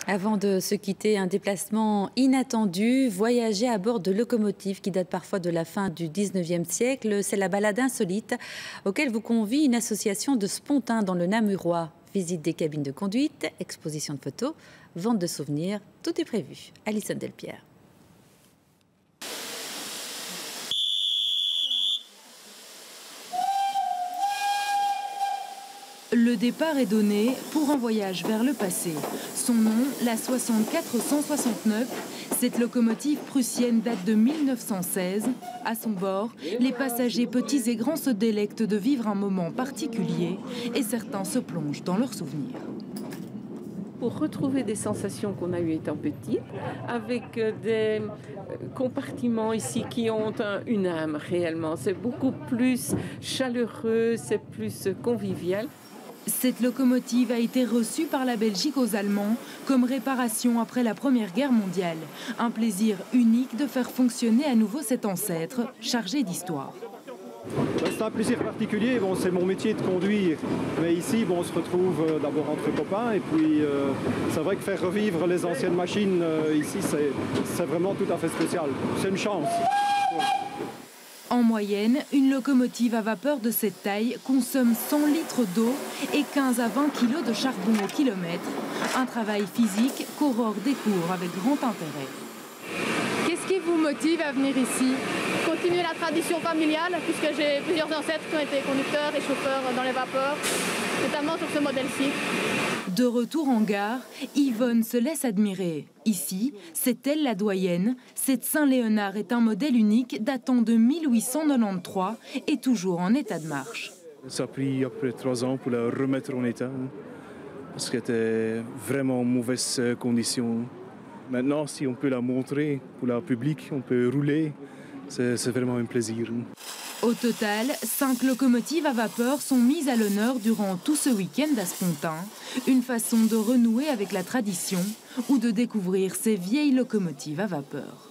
Avant de se quitter, un déplacement inattendu, voyager à bord de locomotives qui datent parfois de la fin du 19e siècle. C'est la balade insolite auquel vous convie une association de Spontin dans le Namurois. Visite des cabines de conduite, exposition de photos, vente de souvenirs, tout est prévu. Alison Delpierre. Le départ est donné pour un voyage vers le passé. Son nom, la 64-169. Cette locomotive prussienne date de 1916. À son bord, les passagers petits et grands se délectent de vivre un moment particulier et certains se plongent dans leurs souvenirs. Pour retrouver des sensations qu'on a eues étant petite, avec des compartiments ici qui ont une âme réellement. C'est beaucoup plus chaleureux, c'est plus convivial. Cette locomotive a été reçue par la Belgique aux Allemands comme réparation après la Première Guerre mondiale. Un plaisir unique de faire fonctionner à nouveau cet ancêtre chargé d'histoire. C'est un plaisir particulier, bon, c'est mon métier de conduire, mais ici bon, on se retrouve d'abord entre copains et puis c'est vrai que faire revivre les anciennes machines ici c'est vraiment tout à fait spécial, c'est une chance. En moyenne, une locomotive à vapeur de cette taille consomme 100 litres d'eau et 15 à 20 kilos de charbon au kilomètre. Un travail physique qu'Aurore découvre avec grand intérêt. Qu'est-ce qui vous motive à venir ici? Continuer la tradition familiale, puisque j'ai plusieurs ancêtres qui ont été conducteurs et chauffeurs dans les vapeurs, notamment sur ce modèle-ci. De retour en gare, Yvonne se laisse admirer. Ici, c'est elle la doyenne. Cette Saint-Léonard est un modèle unique datant de 1893 et toujours en état de marche. Ça a pris à peu près 3 ans pour la remettre en état, parce qu'elle était vraiment en mauvaise condition. Maintenant, si on peut la montrer pour le public, on peut rouler, c'est vraiment un plaisir. Au total, 5 locomotives à vapeur sont mises à l'honneur durant tout ce week-end à Spontin. Une façon de renouer avec la tradition ou de découvrir ces vieilles locomotives à vapeur.